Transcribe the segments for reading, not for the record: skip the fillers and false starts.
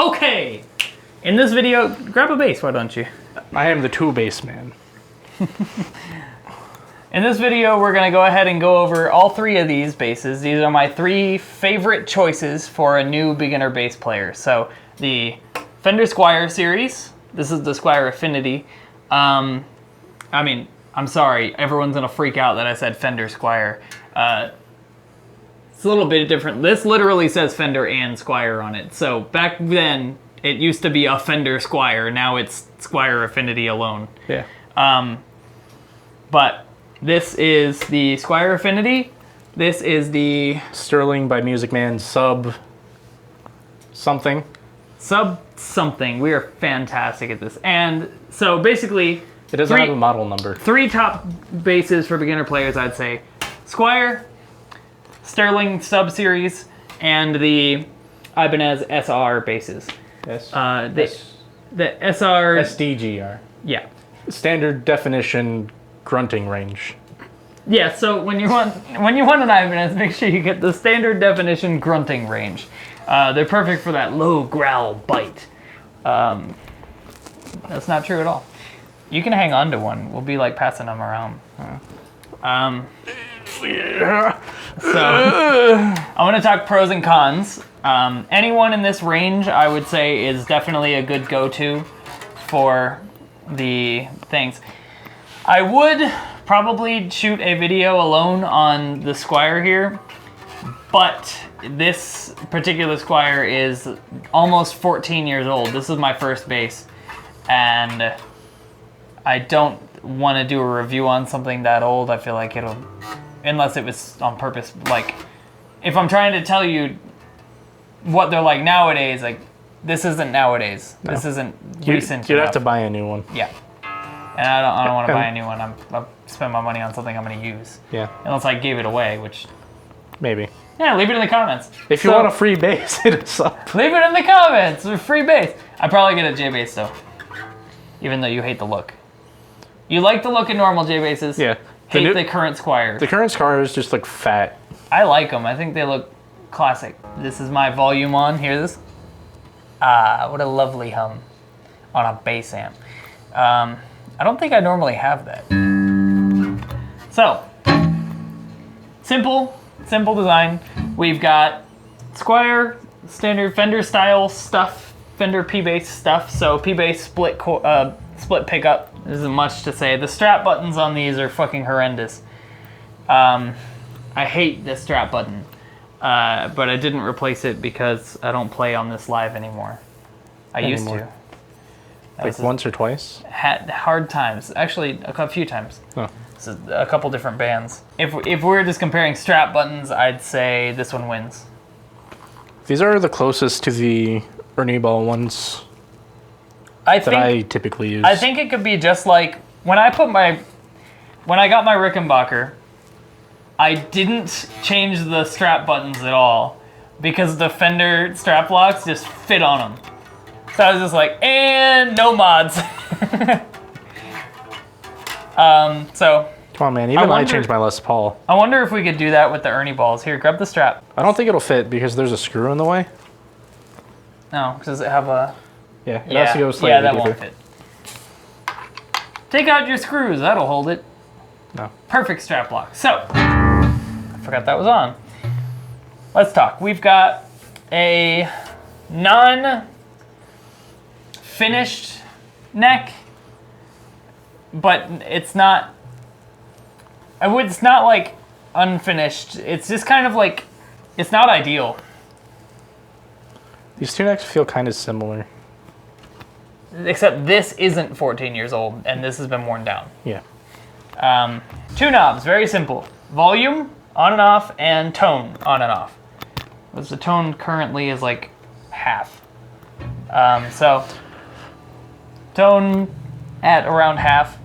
Okay, in this video, grab a bass, why don't you? I am the two-bass man. In this video, we're gonna go ahead and go over all three of these basses. These are my three favorite choices for a new beginner bass player. So the Fender Squier series, this is the Squier Affinity. I mean, I'm sorry, everyone's gonna freak out that I said Fender Squier. It's a little bit different. This literally says Fender and Squier on it. So back then, it used to be a Fender Squier. Now it's Squier Affinity alone. Yeah. But this is the Squier Affinity. This is the Sterling by Musicman sub something. Sub something. We are fantastic at this. And so basically, it doesn't have a model number. Three top basses for beginner players, I'd say. Squier, Sterling sub series, and the Ibanez SR basses. Yes. The SR SDGR. Yeah. Standard definition grunting range. Yeah, so when you want an Ibanez, make sure you get the standard definition grunting range. They're perfect for that low growl bite. That's not true at all. You can hang on to one. We'll be like passing them around. So I want to talk pros and cons. Anyone in this range, I would say, is definitely a good go-to for the things. I would probably shoot a video alone on the Squier here, but this particular Squier is almost 14 years old. This is my first bass, and I don't want to do a review on something that old. I feel like it'll, unless it was on purpose, like, if I'm trying to tell you what they're like nowadays, like, this isn't nowadays. No. This isn't recent. You'd have to buy a new one. Yeah. And I don't want to buy a new one. I'll spend my money on something I'm going to use. Yeah. Unless I gave it away, which... Maybe. Yeah, leave it in the comments. If you want a free bass, hit us up. Leave it in the comments. A free bass. I'd probably get a J bass though. Even though you hate the look. You like the look of normal J basses. Yeah. Hate the current Squier. The current Squiers just look fat. I like them. I think they look classic. This is my volume on. Hear this? Ah, what a lovely hum on a bass amp. I don't think I normally have that. So, simple design. We've got Squier, standard Fender style stuff, Fender P-bass stuff. So P-bass split pickup. There isn't much to say. The strap buttons on these are fucking horrendous. I hate this strap button, but I didn't replace it because I don't play on this live anymore. I used to. Like once or twice? Had hard times. Actually, a few times. Oh. So a couple different bands. If we're just comparing strap buttons, I'd say this one wins. These are the closest to the Ernie Ball ones I typically use. I think it could be just like when I got my Rickenbacker, I didn't change the strap buttons at all because the Fender strap locks just fit on them. So I was just like, and no mods. So. Come on, man. Even I changed my Les Paul. I wonder if we could do that with the Ernie balls. Here, grab the strap. I don't think it'll fit because there's a screw in the way. No, does it have a... Yeah, it has to go slightly that deeper. won't fit. Take out your screws. That'll hold it. No. Perfect strap lock. So, I forgot that was on. Let's talk. We've got a non-finished neck, but it's not... It's not like unfinished. It's just kind of like, it's not ideal. These two necks feel kind of similar. Except this isn't 14 years old, and this has been worn down. Yeah. Two knobs, very simple. Volume, on and off, and tone, on and off. Because the tone currently is like half. So, tone at around half.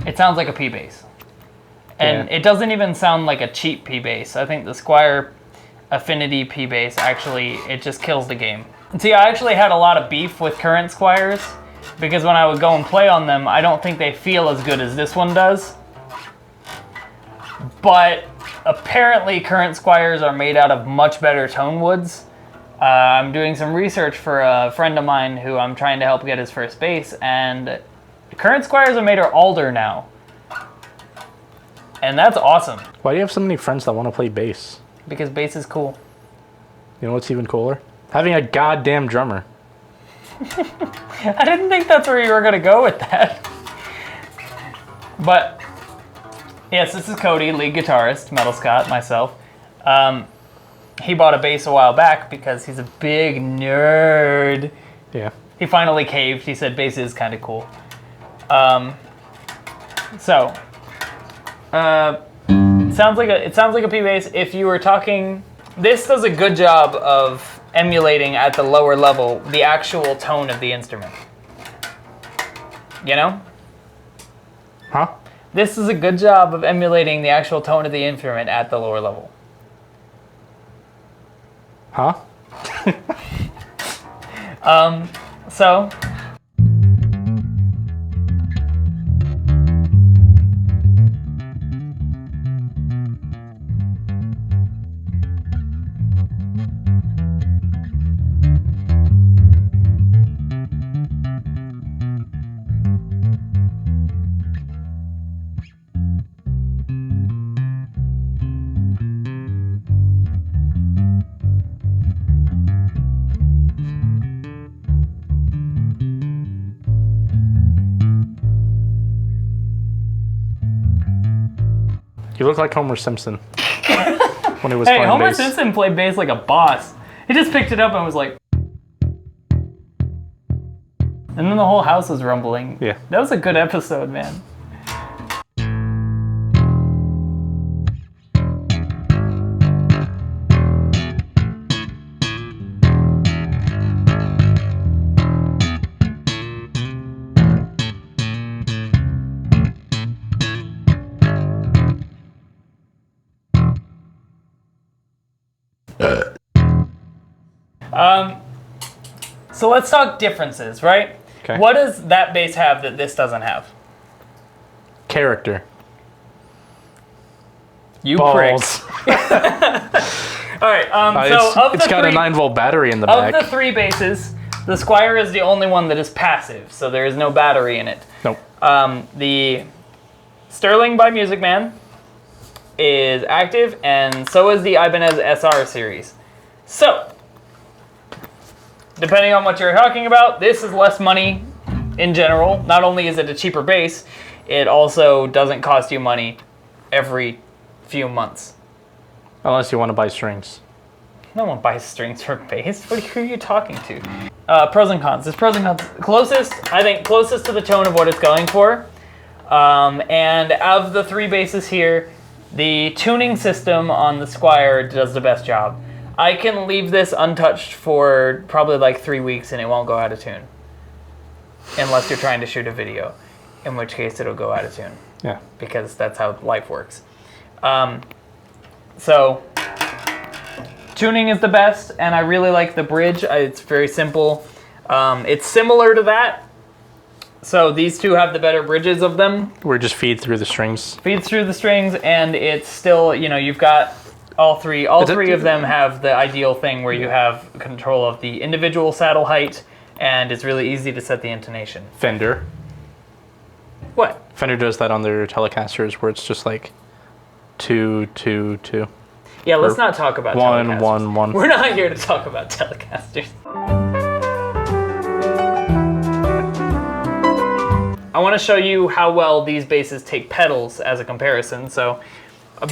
It sounds like a P bass. And it doesn't even sound like a cheap P bass. I think the Squier Affinity P bass actually, it just kills the game. See, I actually had a lot of beef with current Squiers because when I would go and play on them, I don't think they feel as good as this one does. But apparently current Squiers are made out of much better tone woods. I'm doing some research for a friend of mine who I'm trying to help get his first bass, and the current Squiers are made of alder now. And that's awesome. Why do you have so many friends that want to play bass? Because bass is cool. You know what's even cooler? Having a goddamn drummer. I didn't think that's where you were gonna go with that. But yes, this is Cody, lead guitarist, Metal Scott, myself. He bought a bass a while back because he's a big nerd. Yeah. He finally caved. He said bass is kind of cool. It sounds like a P bass. If you were talking, this does a good job of emulating at the lower level the actual tone of the instrument. You know? Huh? This is a good job of emulating the actual tone of the instrument at the lower level. Huh? So You look like Homer Simpson. When he was hey, playing Homer bass. Simpson played bass like a boss. He just picked it up and was like, and then the whole house was rumbling. Yeah. That was a good episode, man. So let's talk differences, right? Okay. What does that bass have that this doesn't have? Character. You Balls. pricks. All right. It's got a 9-volt battery in the back. Of the three basses, the Squier is the only one that is passive, so there is no battery in it. Nope. The Sterling by Musicman is active, and so is the Ibanez SR series. So, depending on what you're talking about, this is less money in general. Not only is it a cheaper bass, it also doesn't cost you money every few months. Unless you want to buy strings. No one buys strings for bass. Who are you talking to? Pros and cons. There's pros and cons. I think closest to the tone of what it's going for. And of the three basses here, the tuning system on the Squier does the best job. I can leave this untouched for probably like 3 weeks and it won't go out of tune. Unless you're trying to shoot a video, in which case it'll go out of tune. Yeah. Because that's how life works. So, tuning is the best, and I really like the bridge. It's very simple. It's similar to that. So these two have the better bridges of them. Where it just feed through the strings. Feeds through the strings, and it's still, you've got all three of them have the ideal thing where you have control of the individual saddle height, and it's really easy to set the intonation. Fender. What? Fender does that on their Telecasters where it's just like 2, 2, 2. Yeah, let's not talk about 1, Telecasters. 1, 1. We're not here to talk about Telecasters. I want to show you how well these basses take pedals as a comparison. So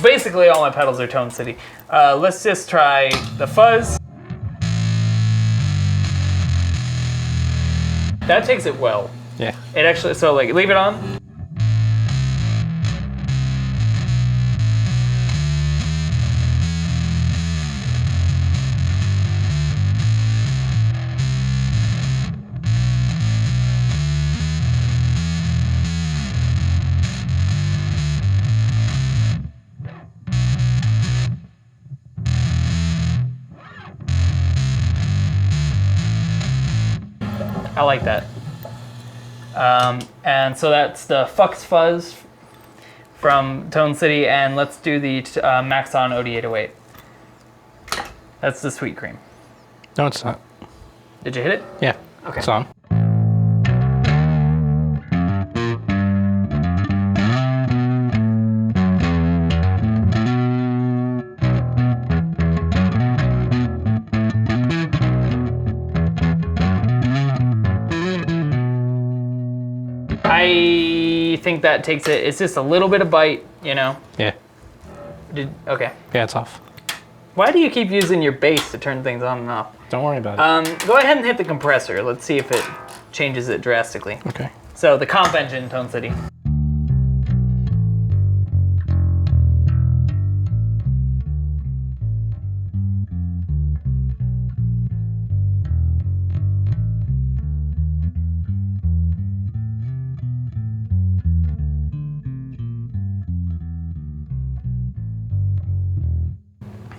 basically all my pedals are Tone City. Let's just try the fuzz. That takes it well. Yeah. It actually, so like, leave it on. I like that. And so that's the Fux Fuzz from Tone City, and let's do the Maxon OD808. That's the Sweet Cream. No, it's not. Did you hit it? Yeah. Okay. It's on. I think that takes it. It's just a little bit of bite, you know? Yeah. Okay. Yeah, it's off. Why do you keep using your bass to turn things on and off? Don't worry about it. Go ahead and hit the compressor. Let's see if it changes it drastically. Okay. So the comp engine, Tone City.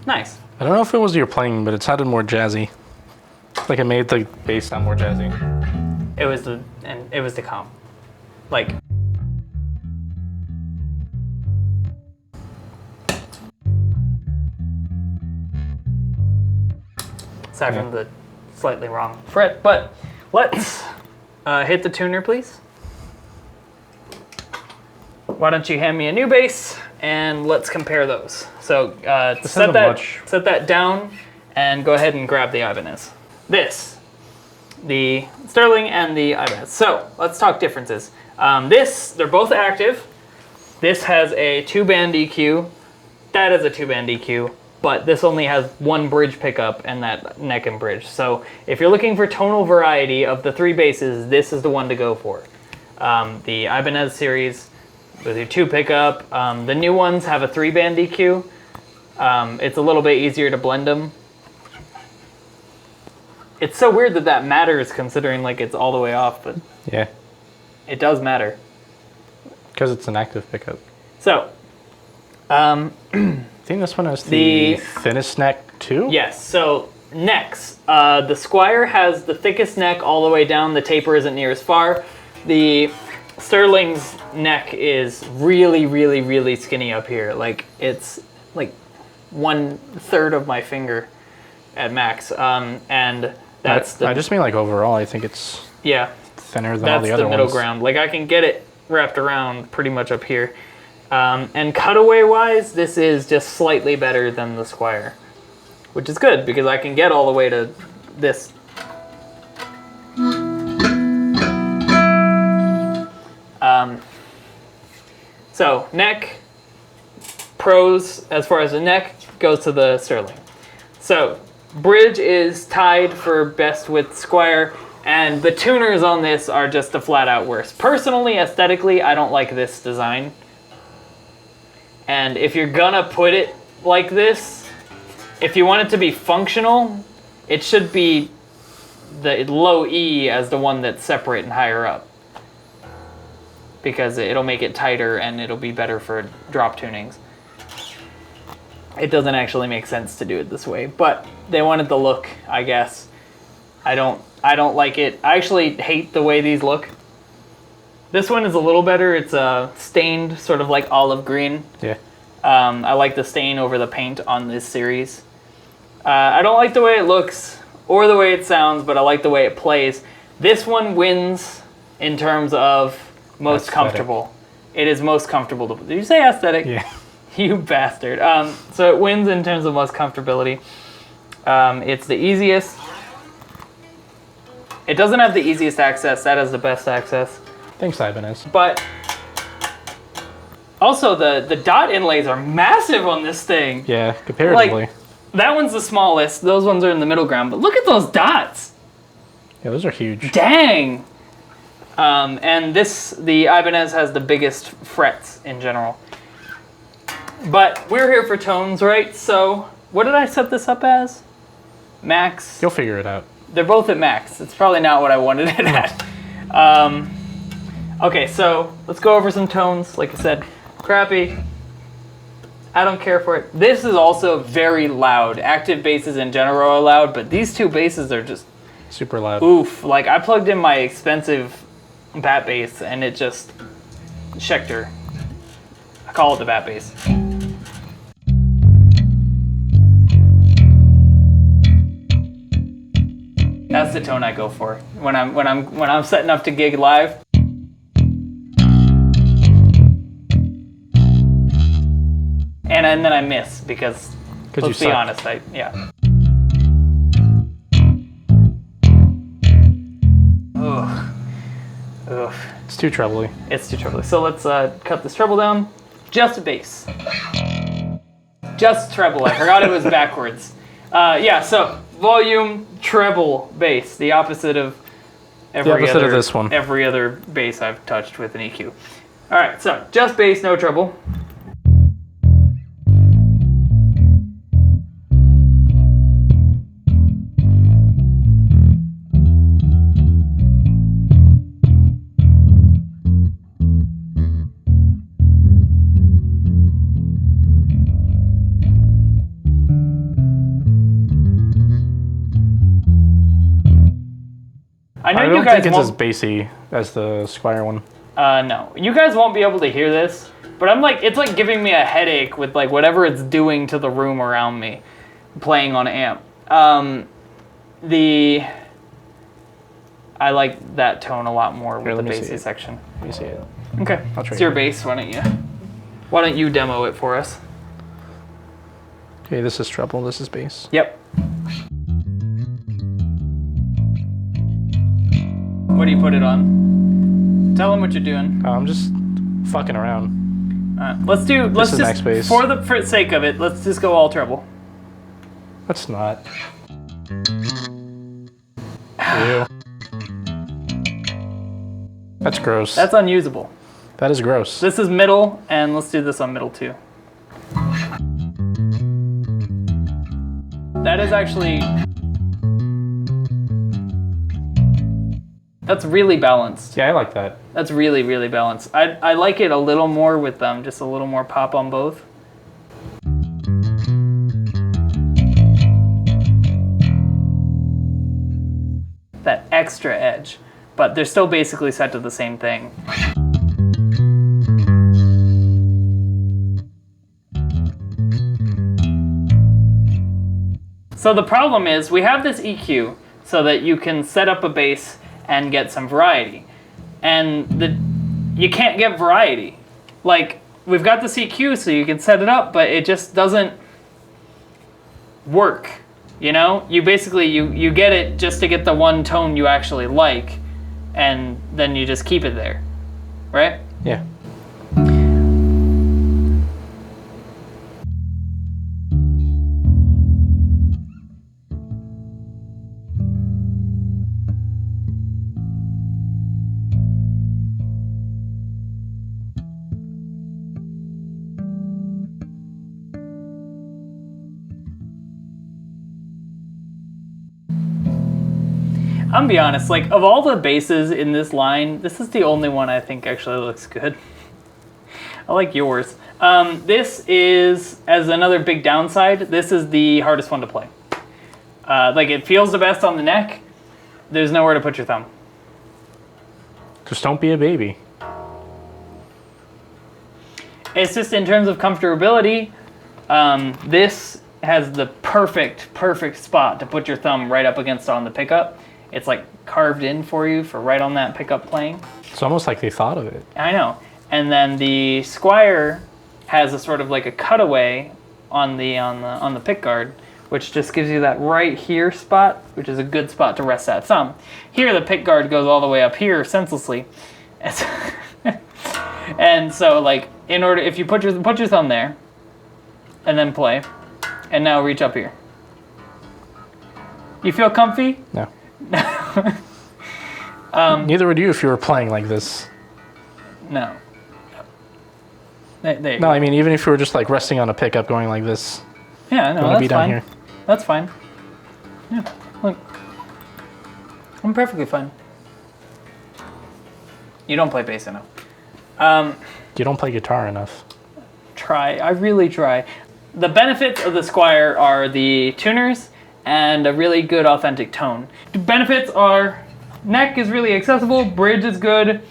Nice. I don't know if it was your playing, but it sounded more jazzy. Like it made the bass sound more jazzy. It was the comp. Like aside from the slightly wrong fret, but let's hit the tuner, please. Why don't you hand me a new bass and let's compare those. So set that down and go ahead and grab the Ibanez. The Sterling and the Ibanez. So let's talk differences. They're both active. This has a 2-band EQ. That is a 2-band EQ, but this only has one bridge pickup and that neck and bridge. So if you're looking for tonal variety of the 3 basses, this is the one to go for. The Ibanez series with your 2 pickup. The new ones have a 3-band EQ. It's a little bit easier to blend them. It's so weird that matters considering like it's all the way off, but yeah, it does matter. Because it's an active pickup. So, I think this one has the thinnest neck too? Yes, so necks. The Squier has the thickest neck all the way down. The taper isn't near as far. The Sterling's neck is really, really, really skinny up here. Like it's like 1/3 of my finger at max. And that's I just mean like overall, I think it's thinner than all the other ones. That's the middle ground. Like I can get it wrapped around pretty much up here. And cutaway wise, this is just slightly better than the Squier, which is good because I can get all the way to this. So neck, pros as far as the neck goes to the Sterling. So bridge is tied for best with Squier, and the tuners on this are just a flat out worse. Personally, aesthetically, I don't like this design. And if you're gonna put it like this, if you want it to be functional, it should be the low E as the one that's separate and higher up, because it'll make it tighter and it'll be better for drop tunings. It doesn't actually make sense to do it this way, but they wanted the look, I guess. I don't like it. I actually hate the way these look. This one is a little better. It's stained sort of like olive green. Yeah. I like the stain over the paint on this series. I don't like the way it looks or the way it sounds, but I like the way it plays. This one wins in terms of most comfortable. It is most comfortable. Did you say aesthetic? Yeah. You bastard. So it wins in terms of most comfortability. It's the easiest. It doesn't have the easiest access. That has the best access. Thanks, Ibanez. But also the dot inlays are massive on this thing. Yeah, comparatively. Like, that one's the smallest. Those ones are in the middle ground. But look at those dots. Yeah, those are huge. Dang. And the Ibanez has the biggest frets in general. But we're here for tones, right? So what did I set this up as? Max. You'll figure it out. They're both at max. It's probably not what I wanted it at. Okay, so let's go over some tones. Like I said, crappy. I don't care for it. This is also very loud. Active basses in general are loud, but these two basses are just super loud. Oof, like I plugged in my expensive bat bass and it just, Schecter. I call it the bat bass. That's the tone I go for when I'm setting up to gig live. And then I miss because let's be honest, yeah. Ugh. It's too trebly. It's too trebly. So let's cut this treble down. Just bass. Just treble. I forgot it was backwards. Yeah. So volume, treble, bass. The opposite of every other, of this one. Every other bass I've touched with an EQ. All right. So just bass, no treble. I don't think it's as bassy as the Squier one. No, you guys won't be able to hear this, but it's like giving me a headache with like whatever it's doing to the room around me, playing on amp. I like that tone a lot more with the bassy section. Let me see it. Okay, it's your bass. Why don't you demo it for us? Okay, this is treble. This is bass. Yep. What do you put it on? Tell them what you're doing. I'm just fucking around. Let's just max bass. For the sake of it, let's just go all treble. That's not. Ew. That's gross. That's unusable. That is gross. This is middle, and let's do this on middle too. That is actually... That's really balanced. Yeah, I like that. That's really, really balanced. I like it a little more with just a little more pop on both. That extra edge, but they're still basically set to the same thing. So the problem is we have this EQ so that you can set up a bass and get some variety. And you can't get variety. Like, we've got the EQ so you can set it up, but it just doesn't work. You know? You basically, you get it just to get the one tone you actually like, and then you just keep it there. Right? Yeah. I'm gonna be honest, like, of all the basses in this line, this is the only one I think actually looks good. I like yours. This is, as another big downside, this is the hardest one to play. Like, it feels the best on the neck. There's nowhere to put your thumb. Just don't be a baby. It's just in terms of comfortability, this has the perfect spot to put your thumb right up against on the pickup. It's like carved in for you for right on that pickup playing. It's almost like they thought of it. I know. And then the Squier has a sort of like a cutaway on the pick guard, which just gives you that right here spot, which is a good spot to rest that thumb. Here the pick guard goes all the way up here senselessly. And so like if you put your thumb there and then play, and now reach up here. You feel comfy? No. Neither would you if you were playing like this. No. There you go. I mean, even if you were just like resting on a pickup going like this. Yeah, no, that's fine. Here. That's fine. Yeah, look. I'm perfectly fine. You don't play bass enough. You don't play guitar enough. I really try. The benefits of the Squier are the tuners and a really good authentic tone. The benefits are neck is really accessible, bridge is good,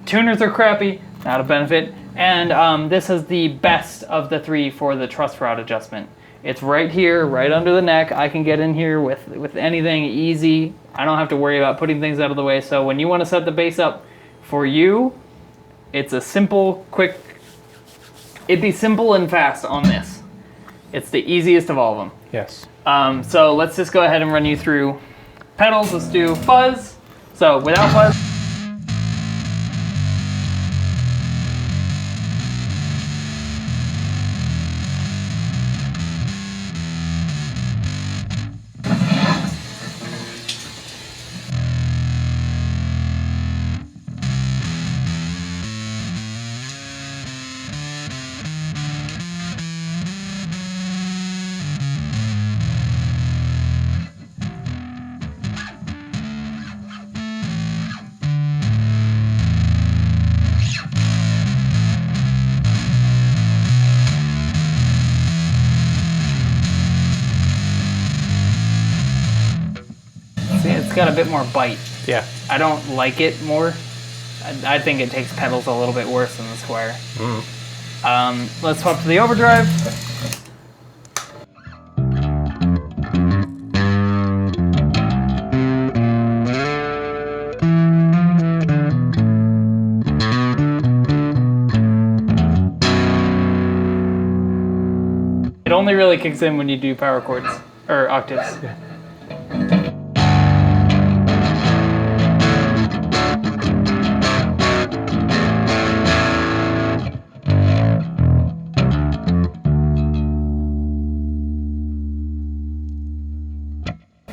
tuners are crappy, not a benefit, and this is the best of the three for the truss rod adjustment. It's right here, right under the neck. I can get in here with anything easy. I don't have to worry about putting things out of the way. So when you want to set the bass up for you, it's a simple, quick, it'd be simple and fast on this. It's the easiest of all of them. Yes. So let's just go ahead and run you through pedals. Let's do fuzz. So without fuzz. It's got a bit more bite. Yeah. I don't like it more. I think it takes pedals a little bit worse than the Squier. Let's swap to the overdrive. It only really kicks in when you do power chords, or octaves. Yeah.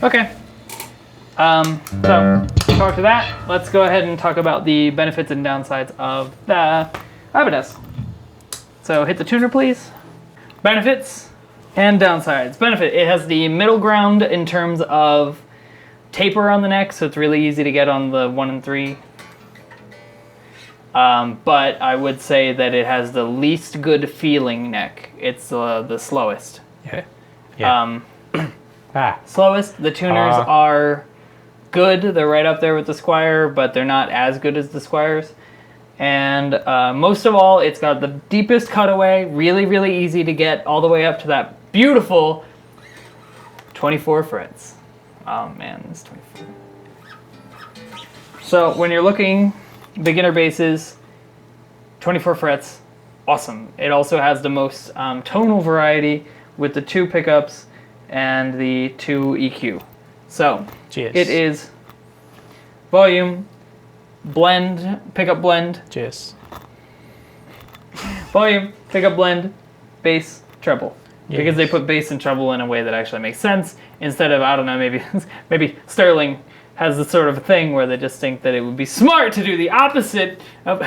Okay, so to talk to that, let's go ahead and talk about the benefits and downsides of the Ibanez. So hit the tuner, please. Benefits and downsides. Benefit, it has the middle ground in terms of taper on the neck, so it's really easy to get on the 1 and 3. But I would say that it has the least good feeling neck. It's the slowest. Yeah. Yeah. Slowest. The tuners are good. They're right up there with the Squier, but they're not as good as the Squiers. And most of all, it's got the deepest cutaway, really, really easy to get all the way up to that beautiful 24 frets. Oh man, this 24. So when you're looking beginner basses, 24 frets, awesome. It also has the most tonal variety with the 2 pickups and the 2 EQ. So Cheers. It is volume, blend, pickup blend, Cheers. volume, pickup blend, bass, treble. Yes. Because they put bass and treble in a way that actually makes sense instead of, I don't know, maybe Sterling has the sort of thing where they just think that it would be smart to do the opposite of.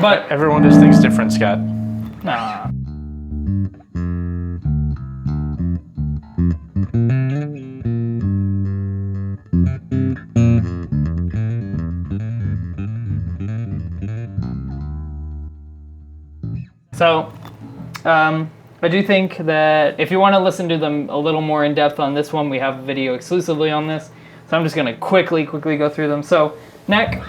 But everyone just thinks different, Scott. nah. So, I do think that if you want to listen to them a little more in depth on this one, we have a video exclusively on this. So I'm just going to quickly go through them. So, neck.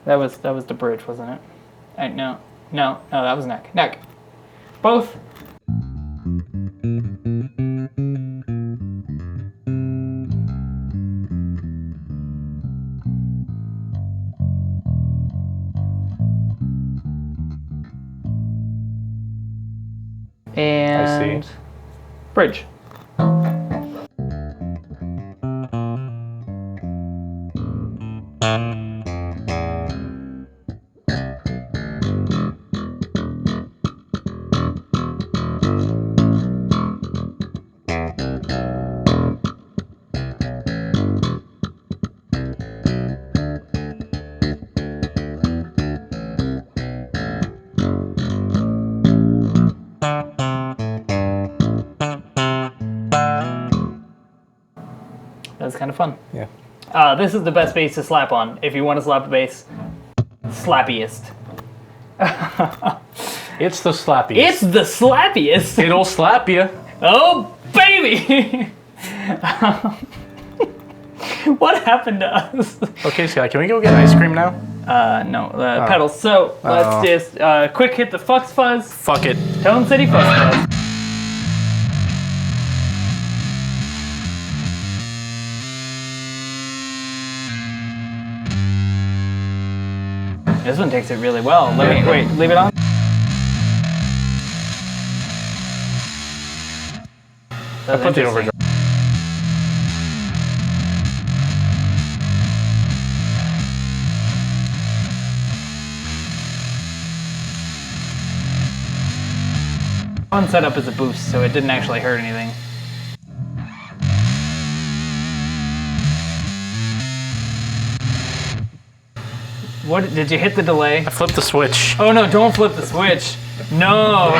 That was the bridge, wasn't it? No, that was neck. Neck. Both. And I see. Bridge. kind of fun. Yeah. This is the best bass to slap on. If you want to slap a bass, slappiest. It's the slappiest. It's the slappiest. It'll slap you. Oh, baby! What happened to us? Okay, Sky, can we go get ice cream now? No, pedals. So let's just quick hit the Fux Fuzz. Fuck it. Tone City Fux Fuzz. This one takes it really well. Let me, wait, leave it on. I put the overdrive. One set up as a boost, so it didn't actually hurt anything. What, did you hit the delay? I flipped the switch. Oh no, don't flip the switch. No.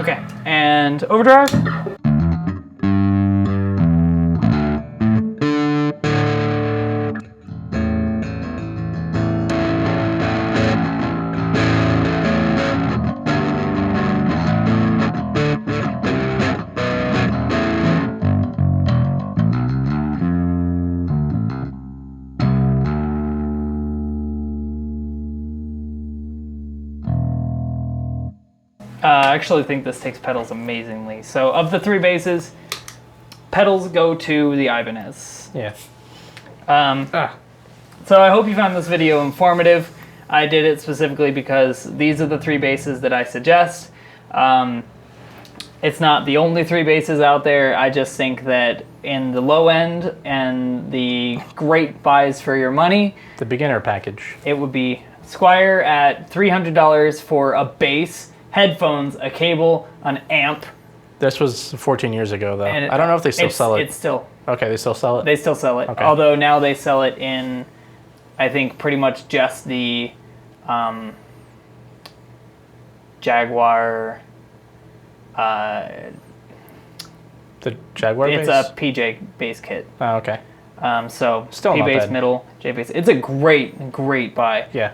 Okay, and overdrive. I actually think this takes pedals amazingly. So of the three basses, pedals go to the Ibanez. Yeah. So I hope you found this video informative. I did it specifically because these are the three basses that I suggest. It's not the only three basses out there. I just think that in the low end and the great buys for your money, The beginner package. it would be Squier at $300 for a bass, headphones, a cable, an amp. This was 14 years ago, though. And I don't know if they still sell it. It's still. Okay, they still sell it? They still sell it. Okay. Although now they sell it in, I think, pretty much just the Jaguar. The Jaguar It's bass? a PJ bass kit. Oh, okay. So Still P not bass, bad. middle, J bass. It's a great buy. Yeah.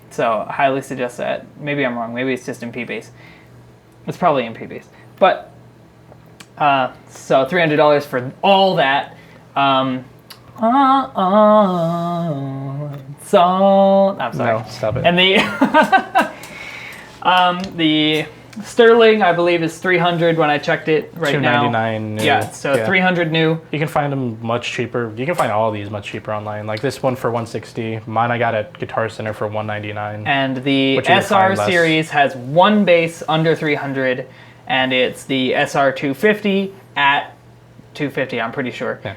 So I highly suggest that. Maybe I'm wrong. Maybe it's just in P bass. It's probably in P bass. But so $300 for all that. So I'm sorry. No, stop it. And the Sterling, I believe, is $300 when I checked it right now. $299 new. Yeah, so $300 new. You can find them much cheaper. You can find all these much cheaper online. Like this one for $160. Mine I got at Guitar Center for $199. And the Which you can SR find less. series has one bass under $300, and it's the SR 250 at $250, I'm pretty sure. Yeah.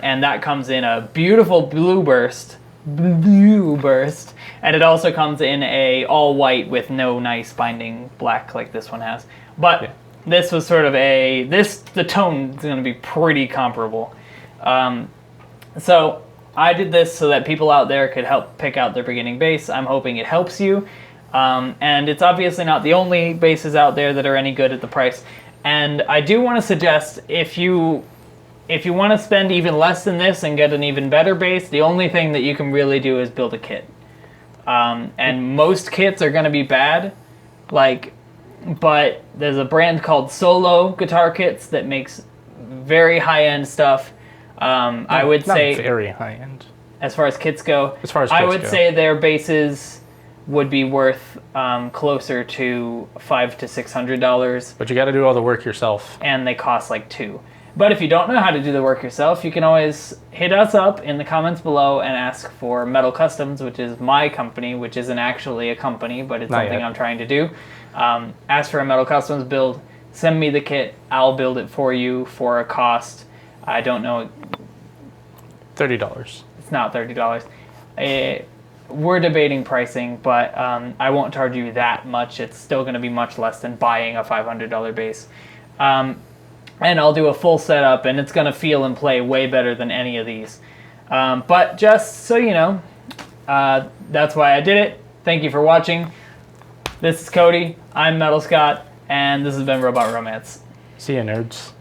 And that comes in a beautiful blue burst, and it also comes in a all white with no nice binding black like this one has. But Yeah. this was sort of the tone is going to be pretty comparable. So I did this so that people out there could help pick out their beginning bass. I'm hoping it helps you. And it's obviously not the only basses out there that are any good at the price. And I do want to suggest if you want to spend even less than this and get an even better bass, the only thing that you can really do is build a kit. And most kits are going to be bad, but there's a brand called Solo Guitar Kits that makes very high-end stuff. I would say, not very high-end. as far as kits go, I would say their basses would be worth closer to $500 to $600. But you got to do all the work yourself. And they cost like $2. But if you don't know how to do the work yourself, you can always hit us up in the comments below and ask for Metal Customs, which is my company, which isn't actually a company, but it's Not something yet. I'm trying to do. Ask for a Metal Customs build, send me the kit, I'll build it for you for a cost. I don't know, $30. it's not $30. We're debating pricing, but I won't charge you that much. It's still going to be much less than buying a $500 bass. And I'll do a full setup, and it's going to feel and play way better than any of these. But just so you know, that's why I did it. Thank you for watching. This is Cody. I'm Metal Scott, and this has been Robot Romance. See ya, nerds.